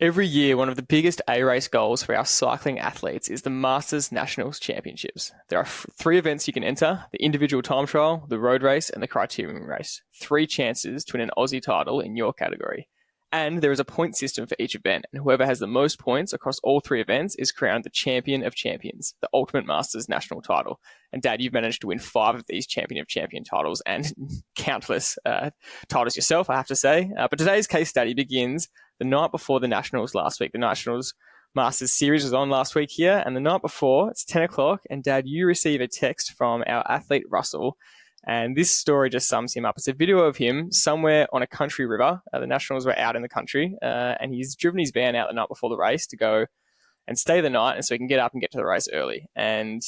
Every year, one of the biggest A-race goals for our cycling athletes is the Masters Nationals Championships. There are three events you can enter: the individual time trial, the road race, and the criterium race. 3 chances to win an Aussie title in your category. And there is a point system for each event, and whoever has the most points across all 3 events is crowned the Champion of Champions, the ultimate Masters national title. And Dad, you've managed to win 5 of these Champion of Champion titles and countless titles yourself, I have to say. But today's case study begins the night before the Nationals last week. The Nationals Masters series was on last week here, and the night before, it's 10 o'clock, and Dad, you receive a text from our athlete, Russell, and this story just sums him up. It's a video of him somewhere on a country river. The Nationals were out in the country, and he's driven his van out the night before the race to go and stay the night, and so he can get up and get to the race early. And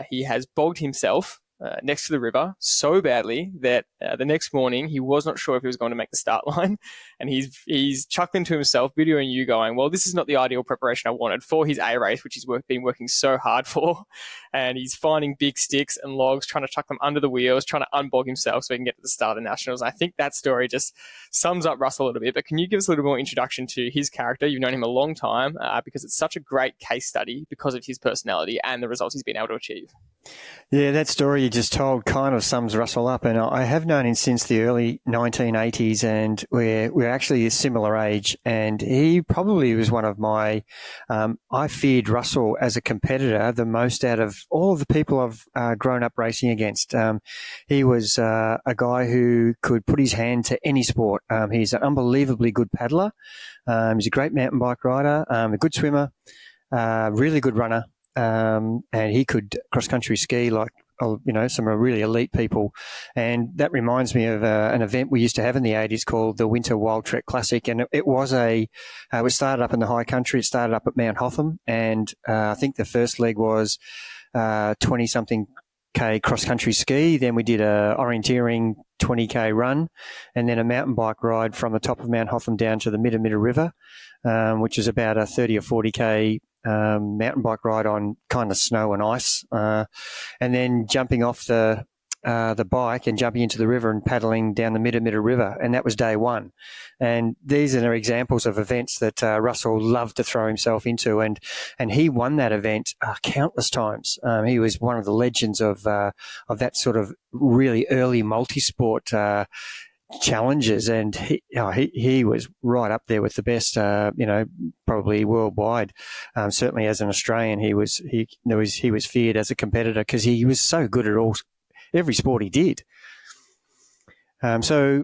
he has bogged himself next to the river so badly that the next morning he was not sure if he was going to make the start line, and he's chuckling to himself, videoing you going, well, this is not the ideal preparation I wanted for his A race, which he's been working so hard for. And he's finding big sticks and logs, trying to chuck them under the wheels, trying to unbog himself so he can get to the start of the Nationals. I think that story just sums up Russell a little bit, but can you give us a little more introduction to his character? You've known him a long time because it's such a great case study because of his personality and the results he's been able to achieve. Yeah, that story you just told kind of sums Russell up, and I have known him since the early 1980s, and we're actually a similar age, and he probably was one of my, I feared Russell as a competitor the most out of all of the people I've grown up racing against. He was a guy who could put his hand to any sport. He's an unbelievably good paddler. He's a great mountain bike rider, a good swimmer, really good runner. And he could cross-country ski like, some really elite people. And that reminds me of an event we used to have in the 80s called the Winter Wild Trek Classic. And it was it started up in the high country. It started up at Mount Hotham. And I think the first leg was 20-something K cross-country ski. Then we did a orienteering 20K run, and then a mountain bike ride from the top of Mount Hotham down to the Midder River, which is about a 30 or 40K mountain bike ride on kind of snow and ice, and then jumping off the bike and jumping into the river and paddling down the Midder River. And that was day one. And these are examples of events that Russell loved to throw himself into. And he won that event countless times. He was one of the legends of that sort of really early multi-sport challenges, and he was right up there with the best, probably worldwide. Certainly as an Australian, he was feared as a competitor because he was so good at every sport he did. So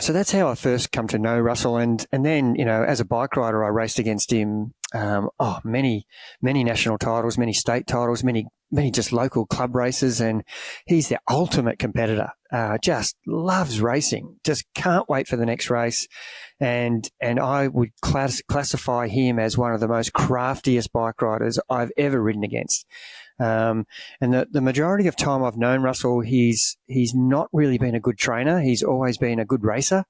that's how I first come to know Russell, and then as a bike rider, I raced against him. Many national titles, many state titles, many just local club races, and he's the ultimate competitor. Just loves racing, just can't wait for the next race, and I would classify him as one of the most craftiest bike riders I've ever ridden against. And the majority of time I've known Russell, he's not really been a good trainer. He's always been a good racer.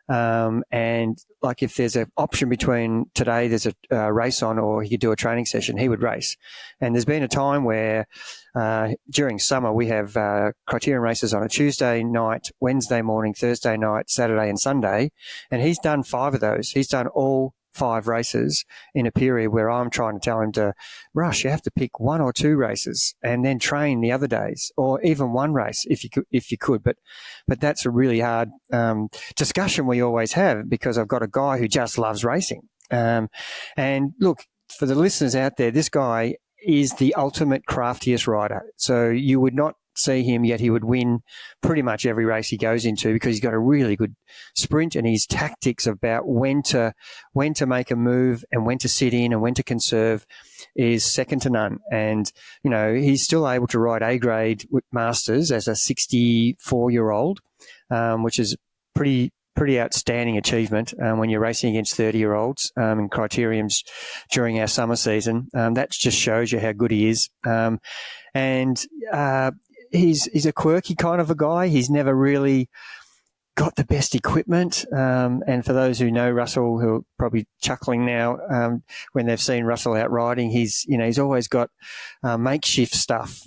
And like if there's an option between today there's a race on or he could do a training session, he would race. And there's been a time where during summer we have criterium races on a Tuesday night, Wednesday morning, Thursday night, Saturday and Sunday. And he's done 5 of those. He's done all 5 races in a period where I'm trying to tell him to, Rush, you have to pick 1 or 2 races and then train the other days, or even 1 race if you could. But that's a really hard discussion we always have, because I've got a guy who just loves racing. And look, for the listeners out there, this guy is the ultimate craftiest rider. So you would not see him, yet he would win pretty much every race he goes into, because he's got a really good sprint, and his tactics about when to make a move and when to sit in and when to conserve is second to none. And he's still able to ride A grade with Masters as a 64-year-old, which is pretty outstanding achievement when you're racing against 30-year-olds in criteriums during our summer season. That just shows you how good he is. He's a quirky kind of a guy. He's never really got the best equipment. And for those who know Russell, who are probably chuckling now when they've seen Russell out riding, he's always got makeshift stuff.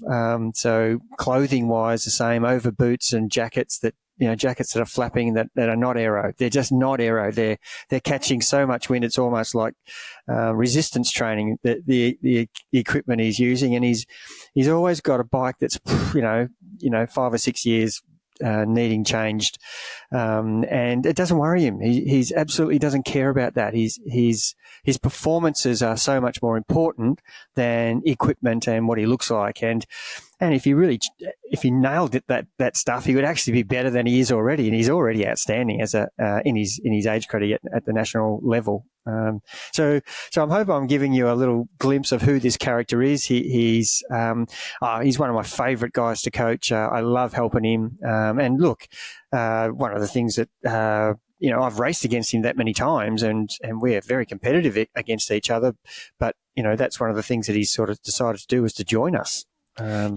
So clothing-wise, the same, over boots and jackets that jackets that are flapping that are not aero. They're just not aero. They're catching so much wind. It's almost like resistance training, the equipment he's using. And he's always got a bike that's, 5 or 6 years needing changed. And it doesn't worry him. He's absolutely doesn't care about that. His performances are so much more important than equipment and what he looks like. And if he nailed it, that stuff, he would actually be better than he is already. And he's already outstanding as in his age category at the national level. So I'm hoping I'm giving you a little glimpse of who this character is. He's one of my favourite guys to coach. I love helping him. And look, one of the things that, I've raced against him that many times and we're very competitive against each other. But, that's one of the things that he's sort of decided to do is to join us. I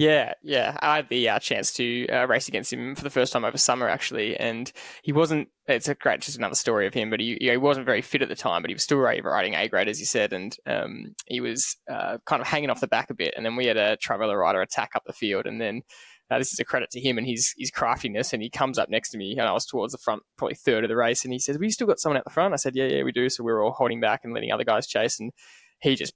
had the chance to race against him for the first time over summer, actually, and he wasn't. It's just another story of him, but he wasn't very fit at the time, but he was still riding A grade, as you said, and he was kind of hanging off the back a bit, and then we had a Trivela rider attack up the field, and then this is a credit to him and his craftiness, and he comes up next to me, and I was towards the front, probably third of the race, and he says, "We still got someone at the front?" I said, "Yeah, we do." So we were all holding back and letting other guys chase, and he just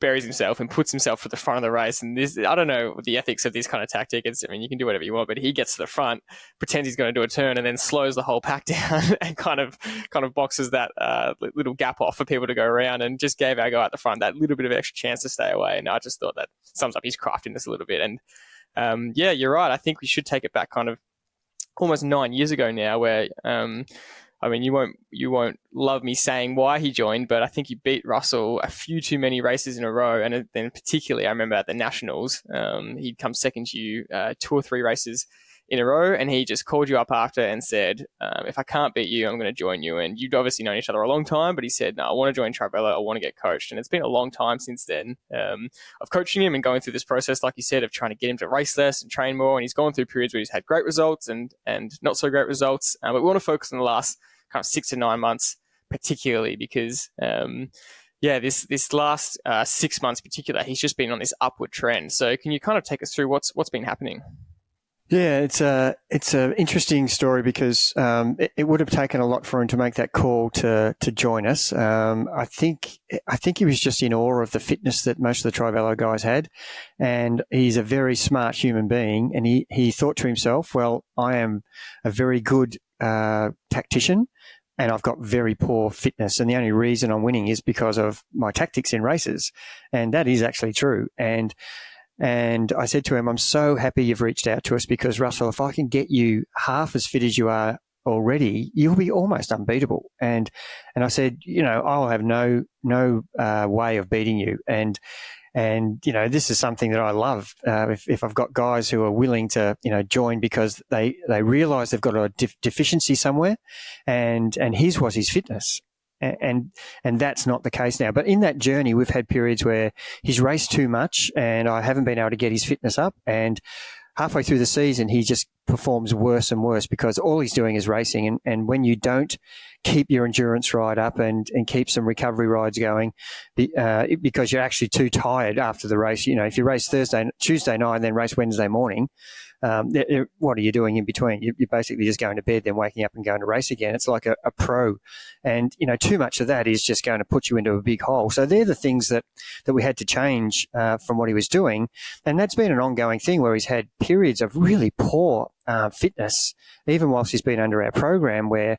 buries himself and puts himself to the front of the race. And this, I don't know the ethics of this kind of tactic. You can do whatever you want, but he gets to the front, pretends he's going to do a turn, and then slows the whole pack down and kind of boxes that little gap off for people to go around, and just gave our guy at the front that little bit of extra chance to stay away. And I just thought that sums up his craftiness a little bit. And you're right. I think we should take it back kind of almost 9 years ago now, where you won't love me saying why he joined, but I think he beat Russell a few too many races in a row. And then particularly, I remember at the Nationals, he'd come second to you 2 or 3 races in a row, and he just called you up after and said, if I can't beat you, I'm going to join you. And you'd obviously known each other a long time, but he said, no, I want to join Trivela. I want to get coached. And it's been a long time since then of coaching him and going through this process, like you said, of trying to get him to race less and train more. And he's gone through periods where he's had great results and not so great results. But we want to focus on the last kind of 6 to 9 months, particularly because, this last 6 months in particular, he's just been on this upward trend. So can you kind of take us through what's been happening? Yeah, it's an interesting story because it would have taken a lot for him to make that call to join us. I think he was just in awe of the fitness that most of the Trivela guys had, and he's a very smart human being. And he thought to himself, well, I am a very good tactician, and I've got very poor fitness, and the only reason I'm winning is because of my tactics in races, and that is actually true. And I said to him, I'm so happy you've reached out to us because, Russell, if I can get you half as fit as you are already, you'll be almost unbeatable. And I said, I'll have no way of beating you. And this is something that I love. If I've got guys who are willing to, join because they realize they've got a deficiency somewhere, and his was his fitness. And that's not the case now. But in that journey, we've had periods where he's raced too much and I haven't been able to get his fitness up. And halfway through the season, he just performs worse and worse because all he's doing is racing. And when you don't keep your endurance ride up and keep some recovery rides going, because you're actually too tired after the race, if you race Tuesday night and then race Wednesday morning, what are you doing in between? You're basically just going to bed, then waking up and going to race again. It's like a pro. And, too much of that is just going to put you into a big hole. So they're the things that we had to change from what he was doing. And that's been an ongoing thing where he's had periods of really poor fitness, even whilst he's been under our program, where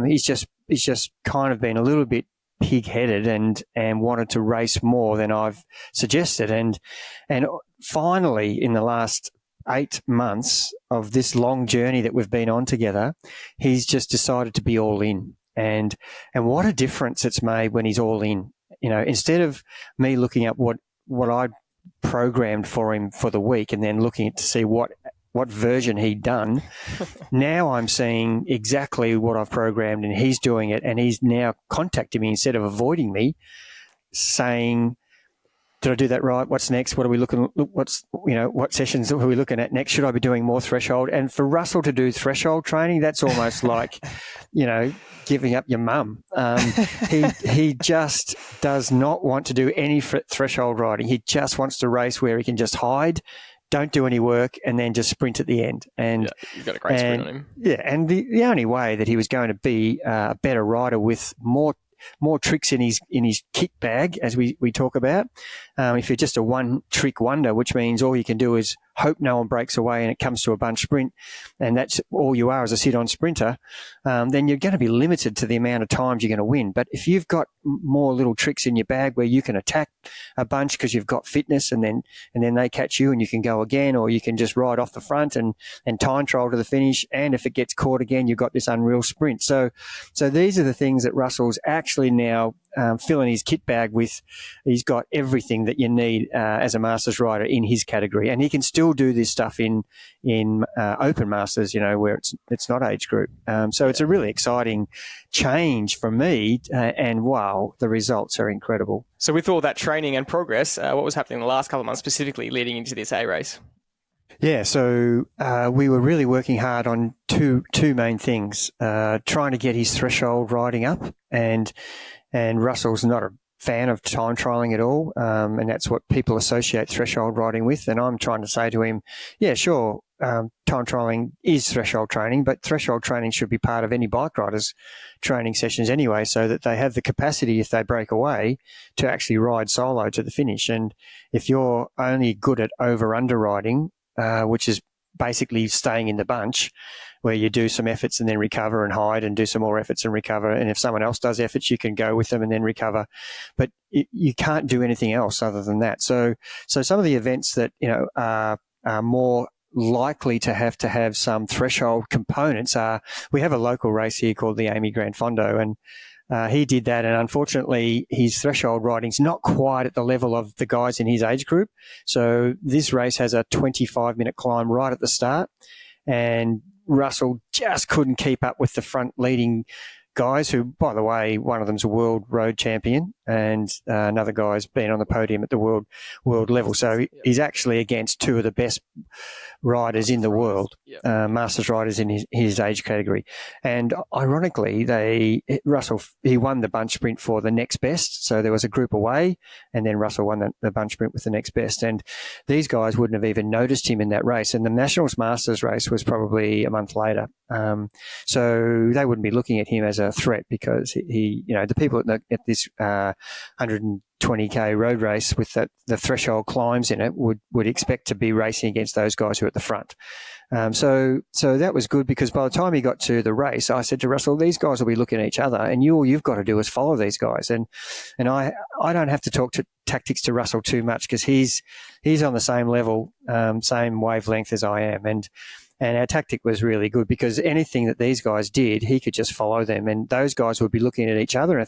he's just kind of been a little bit pig-headed and wanted to race more than I've suggested. And finally, in the last 8 months of this long journey that we've been on together, he's just decided to be all in. And what a difference it's made when he's all in. Instead of me looking at what I programmed for him for the week and then looking to see what version he'd done, now I'm seeing exactly what I've programmed and he's doing it, and he's now contacting me instead of avoiding me, saying, did I do that right? What's next? What are we looking? What sessions are we looking at next? Should I be doing more threshold? And for Russell to do threshold training, that's almost like, giving up your mum. He just does not want to do any threshold riding. He just wants to race where he can just hide, don't do any work, and then just sprint at the end. And he's got a great sprint on him. Yeah, and the only way that he was going to be a better rider with more tricks in his kit bag, as we talk about. If you're just a one-trick wonder, which means all you can do is hope no one breaks away and it comes to a bunch sprint, and that's all you are as a sit-on sprinter, then you're going to be limited to the amount of times you're going to win. But if you've got more little tricks in your bag where you can attack a bunch because you've got fitness, and then they catch you and you can go again, or you can just ride off the front and time trial to the finish, and if it gets caught again, you've got this unreal sprint. So these are the things that Russell's actually now filling his kit bag with. He's got everything that you need as a Masters rider in his category, and he can still do this stuff in Open Masters, where it's not age group. So it's a really exciting change for me, and wow, the results are incredible. So with all that training and progress, what was happening in the last couple of months, specifically leading into this A race? Yeah, so we were really working hard on two main things, trying to get his threshold riding up, and Russell's not a fan of time trialing at all, and that's what people associate threshold riding with. And I'm trying to say to him, yeah, sure, time trialing is threshold training, but threshold training should be part of any bike rider's training sessions anyway, so that they have the capacity, if they break away, to actually ride solo to the finish. And if you're only good at over-under riding, which is basically staying in the bunch, where you do some efforts and then recover and hide and do some more efforts and recover. And if someone else does efforts, you can go with them and then recover. But you can't do anything else other than that. So some of the events that, are more likely to have some threshold components are, we have a local race here called the Amy Grand Fondo, and he did that, and unfortunately his threshold riding's not quite at the level of the guys in his age group. So this race has a 25-minute climb right at the start, and Russell just couldn't keep up with the front leading guys, who, by the way, one of them's a world road champion, and another guy's been on the podium at the world level. So he's actually against two of the best riders in the world, Masters riders in his age category. And ironically, Russell won the bunch sprint for the next best. So there was a group away, and then Russell won the bunch sprint with the next best. And these guys wouldn't have even noticed him in that race. And the Nationals Masters race was probably a month later. So they wouldn't be looking at him as a threat, because he the people at this 120k road race with the threshold climbs in it would expect to be racing against those guys who are at the front. So that was good, because by the time he got to the race, I said to Russell, these guys will be looking at each other, and all you've got to do is follow these guys. And I don't have to talk to tactics to Russell too much, because he's on the same level, same wavelength as I am. And our tactic was really good, because anything that these guys did, he could just follow them, and those guys would be looking at each other. And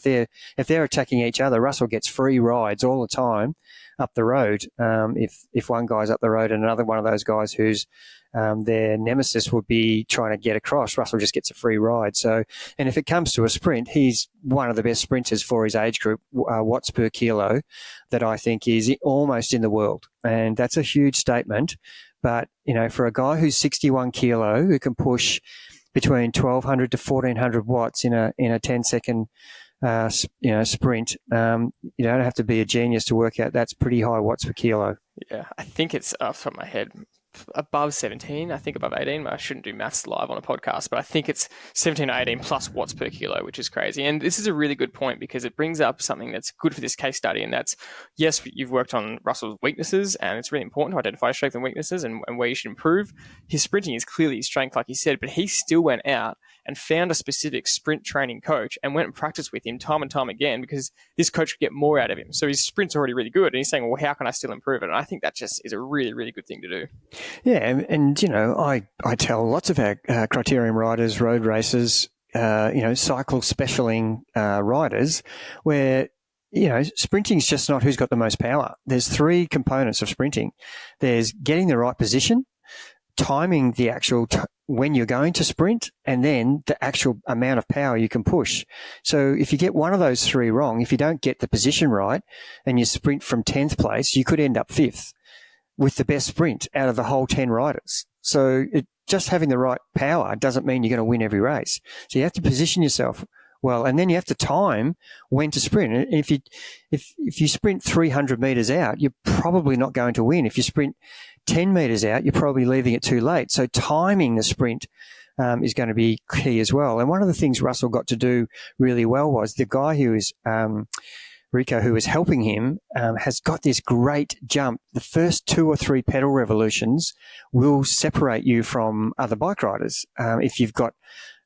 if they're attacking each other, Russell gets free rides all the time up the road. If one guy's up the road and another one of those guys who's their nemesis would be trying to get across, Russell just gets a free ride. So, and if it comes to a sprint, he's one of the best sprinters for his age group, watts per kilo, that I think is almost in the world. And that's a huge statement. But, for a guy who's 61 kilo, who can push between 1,200 to 1,400 watts in a 10-second, sprint, you don't have to be a genius to work out that's pretty high watts per kilo. Yeah, I think it's off the top of my head, above 17, I think above 18. I shouldn't do maths live on a podcast, but I think it's 17 or 18 plus watts per kilo, which is crazy. And this is a really good point, because it brings up something that's good for this case study. And that's, yes, you've worked on Russell's weaknesses, and it's really important to identify strengths and weaknesses and where you should improve. His sprinting is clearly his strength, like he said, but he still went out and found a specific sprint training coach and went and practiced with him time and time again, because this coach could get more out of him. So his sprint's already really good, and he's saying, well, how can I still improve it? And I think that just is a really, really good thing to do. Yeah, and I tell lots of our criterium riders, road racers, cycle specialing riders, where sprinting is just not who's got the most power. There's three components of sprinting. There's getting the right position, timing the actual when you're going to sprint, and then the actual amount of power you can push. So if you get one of those three wrong, if you don't get the position right and you sprint from 10th place, you could end up 5th with the best sprint out of the whole 10 riders. So just having the right power doesn't mean you're going to win every race. So you have to position yourself well. And then you have to time when to sprint. And if you sprint 300 meters out, you're probably not going to win. If you sprint 10 meters out, you're probably leaving it too late. So timing the sprint is going to be key as well. And one of the things Russell got to do really well was the guy who is Rico, who is helping him, has got this great jump. The first 2 or 3 pedal revolutions will separate you from other bike riders. If you've got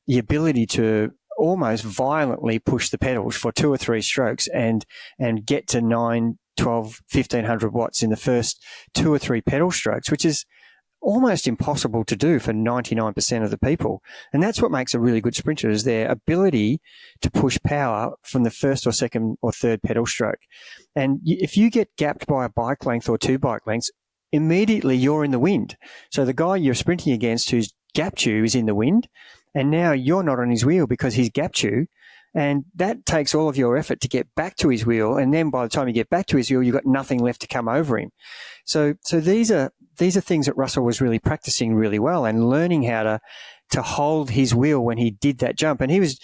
the ability to almost violently push the pedals for 2 or 3 strokes and get to 9, 12, 1500 watts in the first 2 or 3 pedal strokes, which is almost impossible to do for 99% of the people. And that's what makes a really good sprinter, is their ability to push power from the first or second or third pedal stroke. And if you get gapped by a bike length or 2 bike lengths, immediately you're in the wind. So the guy you're sprinting against who's gapped you is in the wind, and now you're not on his wheel because he's gapped you. And that takes all of your effort to get back to his wheel. And then by the time you get back to his wheel, you've got nothing left to come over him. So these are things that Russell was really practicing really well and learning how to hold his wheel when he did that jump. And he was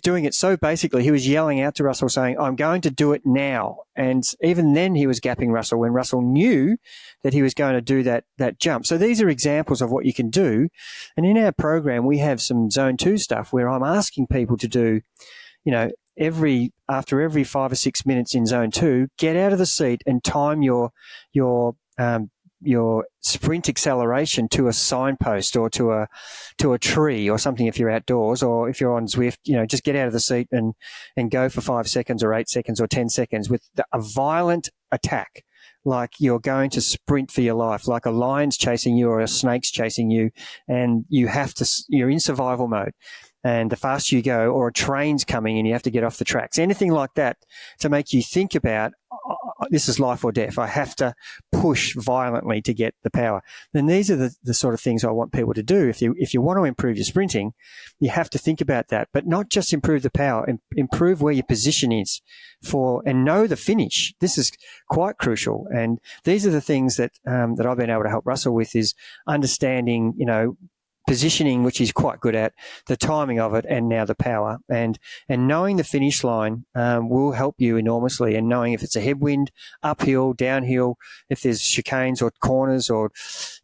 doing it so basically, he was yelling out to Russell saying, I'm going to do it now. And even then he was gapping Russell when Russell knew that he was going to do that jump. So these are examples of what you can do. And in our program, we have some zone 2 stuff where I'm asking people to do, after every 5 or 6 minutes in zone 2, get out of the seat and time your sprint acceleration to a signpost or to a tree or something if you're outdoors, or if you're on Zwift, just get out of the seat and go for 5 seconds or 8 seconds or 10 seconds with a violent attack, like you're going to sprint for your life, like a lion's chasing you or a snake's chasing you, and you're in survival mode. And the faster you go, or a train's coming and you have to get off the tracks, anything like that to make you think about, this is life or death. I have to push violently to get the power. Then these are the sort of things I want people to do. If you want to improve your sprinting, you have to think about that, but not just improve the power, improve where your position is and know the finish. This is quite crucial. And these are the things that I've been able to help Russell with, is understanding, positioning, which he's quite good at, the timing of it, and now the power. And knowing the finish line will help you enormously, and knowing if it's a headwind, uphill, downhill, if there's chicanes or corners, or,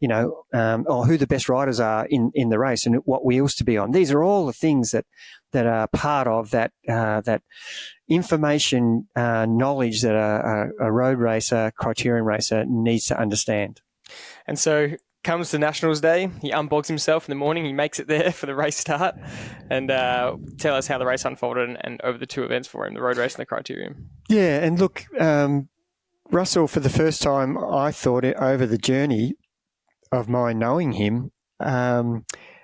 or who the best riders are in the race and what wheels to be on. These are all the things that are part of that information, knowledge that a road racer, criterium racer needs to understand. And so comes to Nationals Day, he unbogs himself in the morning, he makes it there for the race start, and tell us how the race unfolded and over the 2 events for him, the road race and the criterium. Yeah, and look, Russell, for the first time, I thought over the journey of my knowing him,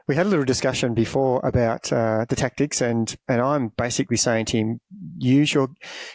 we had a little discussion before about the tactics, and I'm basically saying to him, use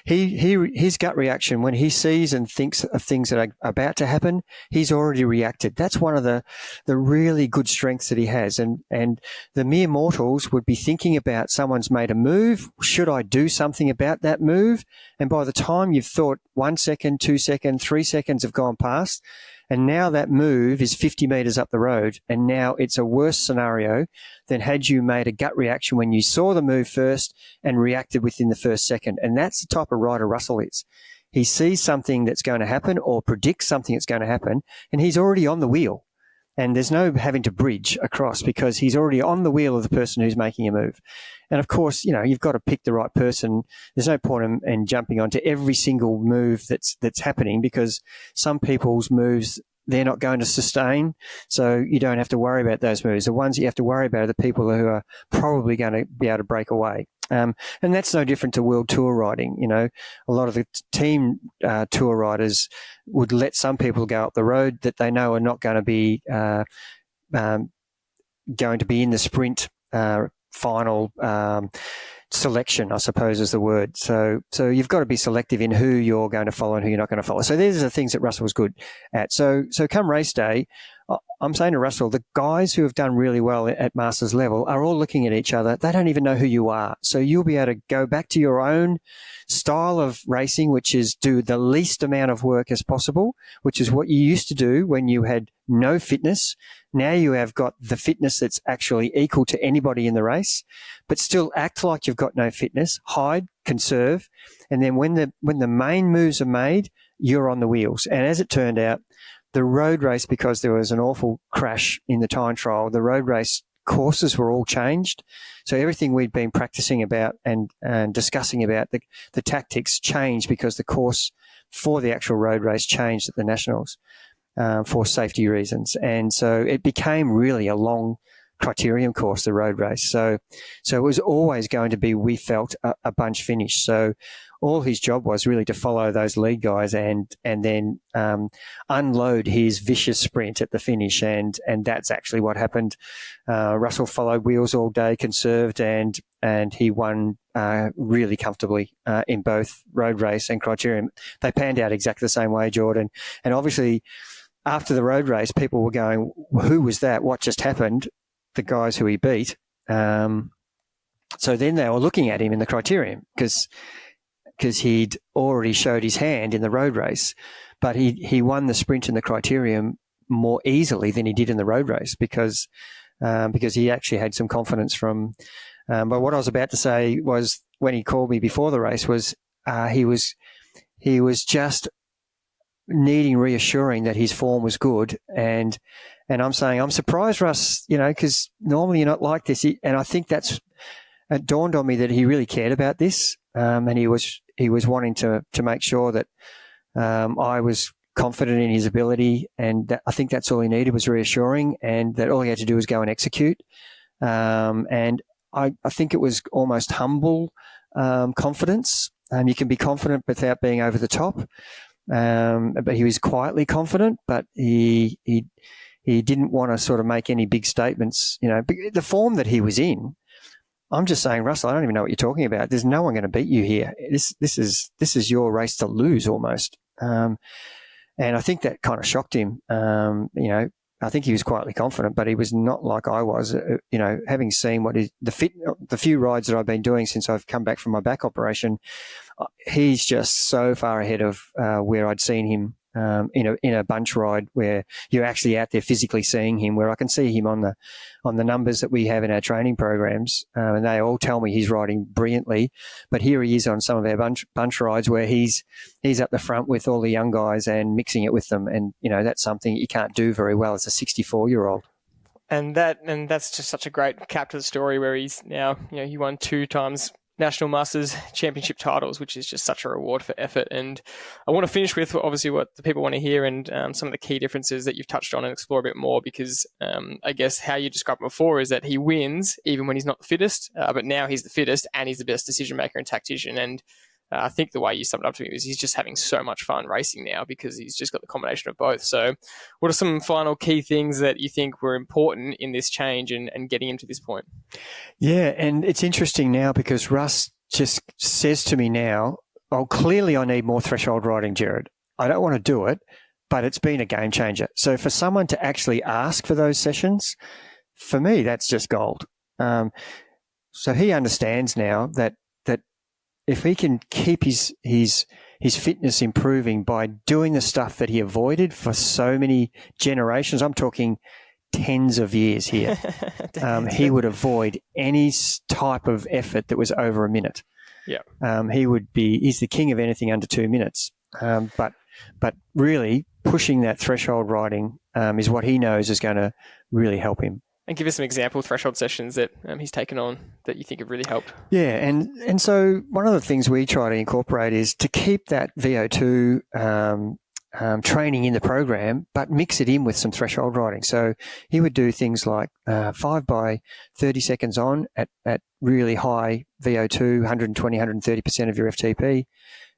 his gut reaction when he sees and thinks of things that are about to happen. He's already reacted. That's one of the really good strengths that he has. And the mere mortals would be thinking about, someone's made a move. Should I do something about that move? And by the time you've thought 1 second, 2 seconds, 3 seconds have gone past, and now that move is 50 meters up the road, and now it's a worse scenario than had you made a gut reaction when you saw the move first and reacted within the first second. And that's the type of rider Russell is. He sees something that's going to happen or predicts something that's going to happen, and he's already on the wheel. And there's no having to bridge across, because he's already on the wheel of the person who's making a move. And of course, you've got to pick the right person. There's no point in jumping onto every single move that's happening, because some people's moves, they're not going to sustain. So you don't have to worry about those moves. The ones you have to worry about are the people who are probably going to be able to break away. And that's no different to World Tour riding. A lot of the team tour riders would let some people go up the road that they know are not going to be in the sprint final selection, I suppose is the word. So you've got to be selective in who you're going to follow and who you're not going to follow. So these are the things that Russell was good at. So come race day, I'm saying to Russell, the guys who have done really well at Masters level are all looking at each other. They don't even know who you are. So you'll be able to go back to your own style of racing, which is do the least amount of work as possible, which is what you used to do when you had no fitness. Now you have got the fitness that's actually equal to anybody in the race, but still act like you've got no fitness, hide, conserve. And then when the main moves are made, you're on the wheels. And as it turned out, the road race, because there was an awful crash in the time trial, the road race courses were all changed. So everything we'd been practicing about and discussing about the tactics changed because the course for the actual road race changed at the Nationals for safety reasons. And so it became really a long criterium course, the road race. So it was always going to be, we felt, a bunch finish. So all his job was really to follow those lead guys and then unload his vicious sprint at the finish. And that's actually what happened. Russell followed wheels all day, conserved, and he won really comfortably in both road race and criterium. They panned out exactly the same way, Jordan. And obviously, after the road race, people were going, who was that? What just happened? The guys who he beat. So then they were looking at him in the criterium because he'd already showed his hand in the road race, but he won the sprint in the criterium more easily than he did in the road race because he actually had some confidence from. But what I was about to say was when he called me before the race was he was just needing reassuring that his form was good, and I'm saying I'm surprised, Russ, because normally you're not like this, and I think it dawned on me that he really cared about this, and he was wanting to make sure that I was confident in his ability, and I think that's all he needed was reassuring, and that all he had to do was go and execute, and I think it was almost humble confidence. You can be confident without being over the top. But he was quietly confident, but he didn't want to sort of make any big statements. The form that he was in, I'm just saying, Russell, I don't even know what you're talking about. There's no one going to beat you here. This is your race to lose almost. And I think that kind of shocked him. I think he was quietly confident, but he was not like I was. Having seen the few rides that I've been doing since I've come back from my back operation, he's just so far ahead of where I'd seen him in a bunch ride where you're actually out there physically seeing him, where I can see him on the numbers that we have in our training programs, and they all tell me he's riding brilliantly. But here he is on some of our bunch rides where he's up the front with all the young guys and mixing it with them, and that's something you can't do very well as a 64-year-old. And that's just such a great cap to the story where he's now, he won 2 times National Masters Championship titles, which is just such a reward for effort. And I want to finish with obviously what the people want to hear and some of the key differences that you've touched on and explore a bit more, because I guess how you described before is that he wins even when he's not the fittest, but now he's the fittest and he's the best decision maker and tactician. And I think the way you summed it up to me is he's just having so much fun racing now because he's just got the combination of both. So what are some final key things that you think were important in this change and getting him to this point? Yeah, and it's interesting now because Russ just says to me now, clearly I need more threshold riding, Gerard. I don't want to do it, but it's been a game changer. So for someone to actually ask for those sessions, for me, that's just gold. So he understands now that if he can keep his fitness improving by doing the stuff that he avoided for so many generations, I'm talking tens of years here, he would avoid any type of effort that was over a minute. Yeah. He's the king of anything under 2 minutes. But really pushing that threshold riding is what he knows is going to really help him. And give us some example threshold sessions that he's taken on that you think have really helped. Yeah, and so one of the things we try to incorporate is to keep that VO2 training in the program, but mix it in with some threshold riding. So he would do things like 5 by 30 seconds on at really high VO2, 120, 130% of your FTP,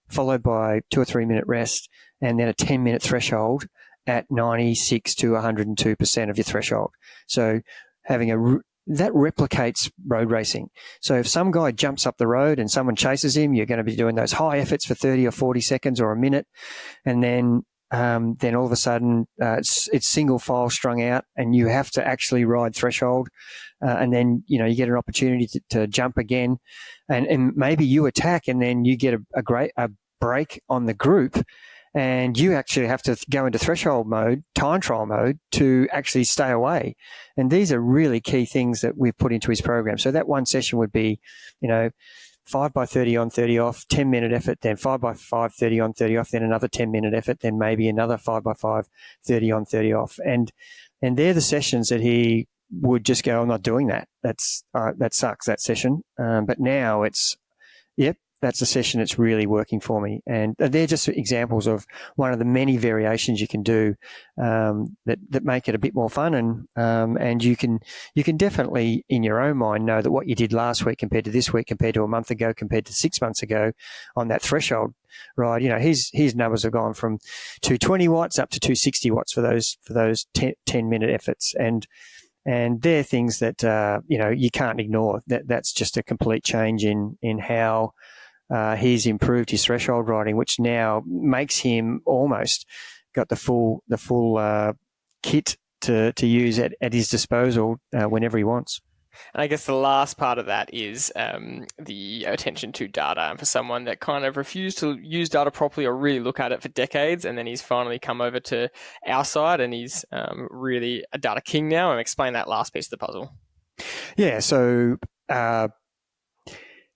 followed by 2 or 3 minute rest, and then a 10-minute threshold at 96 to 102% of your threshold. So having that replicates road racing. So if some guy jumps up the road and someone chases him, you're going to be doing those high efforts for 30 or 40 seconds or a minute. And then then all of a sudden it's single file strung out, and you have to actually ride threshold, and then you get an opportunity to jump again, and maybe you attack, and then you get a break on the group, and you actually have to go into threshold mode, time trial mode, to actually stay away. And these are really key things that we've put into his program. So that one session would be, 5 by 30 on, 30 off, 10-minute effort, then 5 by 5, 30 on, 30 off, then another 10-minute effort, then maybe another 5 by 5, 30 on, 30 off. And they're the sessions that he would just go, I'm not doing that. That sucks, that session. But now it's, yep, that's a session that's really working for me. And they're just examples of one of the many variations you can do that make it a bit more fun. And you can definitely, in your own mind, know that what you did last week compared to this week, compared to a month ago, compared to 6 months ago on that threshold ride, his numbers have gone from 220 watts up to 260 watts for those 10-minute efforts. And they're things that, you can't ignore. That's just a complete change in how he's improved his threshold riding, which now makes him almost got the full kit to use at his disposal whenever he wants. And I guess the last part of that is the attention to data. And for someone that kind of refused to use data properly or really look at it for decades, and then he's finally come over to our side and he's really a data king now, and explain that last piece of the puzzle. Yeah, so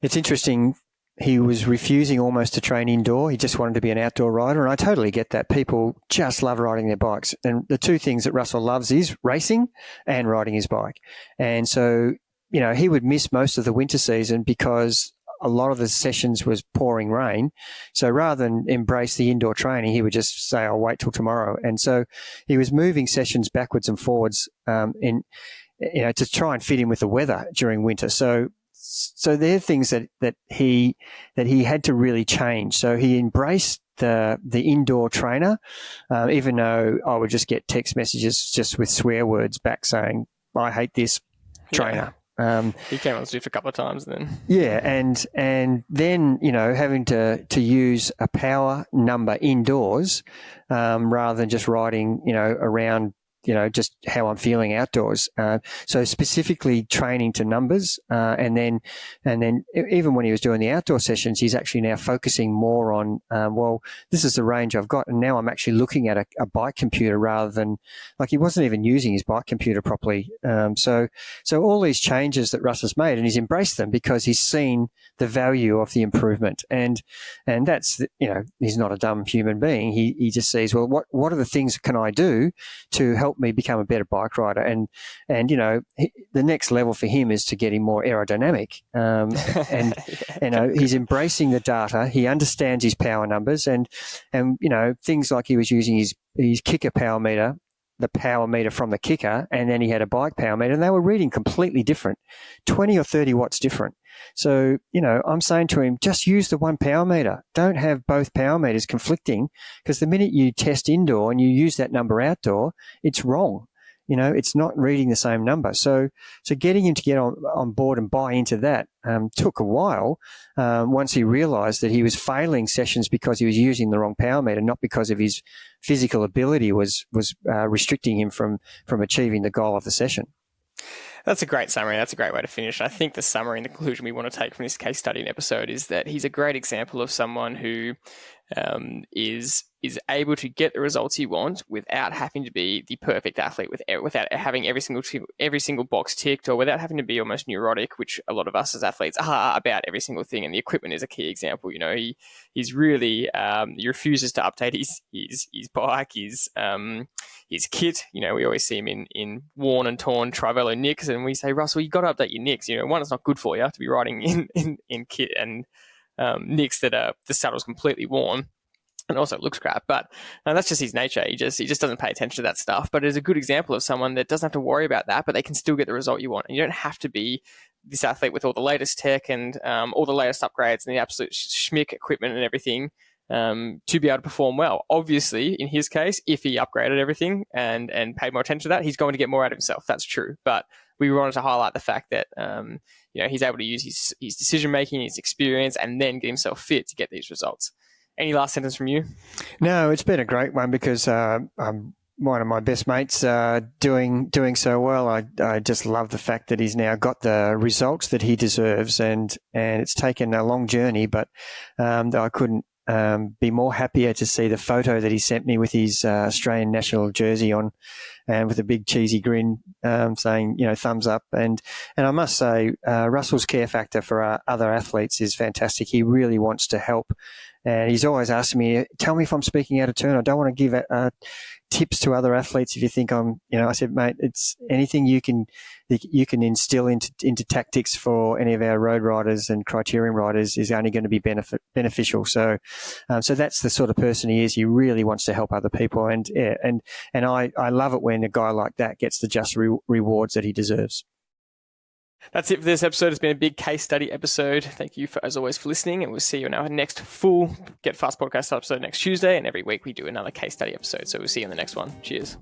it's interesting. He was refusing almost to train indoor. He just wanted to be an outdoor rider. And I totally get that. People just love riding their bikes. And the two things that Russell loves is racing and riding his bike. And so, he would miss most of the winter season because a lot of the sessions was pouring rain. So rather than embrace the indoor training, he would just say, I'll wait till tomorrow. And so he was moving sessions backwards and forwards to try and fit in with the weather during winter. So they're things that he had to really change. So he embraced the indoor trainer, even though I would just get text messages just with swear words back saying, I hate this trainer. Yeah. He came on Zwift a couple of times then. Yeah, and then, having to use a power number indoors rather than just riding, around just how I'm feeling outdoors. So specifically training to numbers, and then even when he was doing the outdoor sessions, he's actually now focusing more on, this is the range I've got, and now I'm actually looking at a bike computer rather than, like, he wasn't even using his bike computer properly. So all these changes that Russ has made, and he's embraced them because he's seen the value of the improvement, and that's, he's not a dumb human being. He just sees, well, what are the things can I do to help me become a better bike rider, and the next level for him is to get him more aerodynamic, and he's embracing the data. He understands his power numbers, and things like he was using his kicker power meter, the power meter from the kicker, and then he had a bike power meter, and they were reading completely different, 20 or 30 watts different. So, I'm saying to him, just use the one power meter. Don't have both power meters conflicting, because the minute you test indoor and you use that number outdoor, it's wrong. It's not reading the same number. So getting him to get on board and buy into that took a while once he realized that he was failing sessions because he was using the wrong power meter, not because of his physical ability was restricting him from achieving the goal of the session. That's a great summary. That's a great way to finish. I think the summary and the conclusion we want to take from this case study and episode is that he's a great example of someone who is able to get the results he wants without having to be the perfect athlete, without having every single box ticked, or without having to be almost neurotic, which a lot of us as athletes are about every single thing. And the equipment is a key example. He's really he refuses to update his bike, his kit. We always see him in worn and torn Trivelo nicks, and we say, Russell, you got to update your nicks. One, it's not good for you to be riding in kit and nicks that are the saddle's completely worn, and also looks crap. But that's just his nature. He just doesn't pay attention to that stuff. But it's a good example of someone that doesn't have to worry about that, but they can still get the result you want. And you don't have to be this athlete with all the latest tech and all the latest upgrades and the absolute schmick equipment and everything to be able to perform well. Obviously, in his case, if he upgraded everything and paid more attention to that, he's going to get more out of himself. That's true. But we wanted to highlight the fact that he's able to use his decision making, his experience, and then get himself fit to get these results. Any last sentence from you? No, it's been a great one because I'm one of my best mates doing so well. I just love the fact that he's now got the results that he deserves, and it's taken a long journey, but I couldn't be more happier to see the photo that he sent me with his Australian national jersey on, and with a big cheesy grin, saying, thumbs up. And I must say, Russell's care factor for our other athletes is fantastic. He really wants to help. And he's always asking me, tell me if I'm speaking out of turn. I don't want to give tips to other athletes if you think I'm, I said, mate, it's anything you can instill into tactics for any of our road riders and criterium riders is only going to be beneficial. So that's the sort of person he is. He really wants to help other people. And I love it when a guy like that gets the just rewards that he deserves. That's it for this episode. It's been a big case study episode. Thank you, as always, for listening, and we'll see you in our next full Get Fast podcast episode next Tuesday, and every week we do another case study episode. So we'll see you in the next one. Cheers.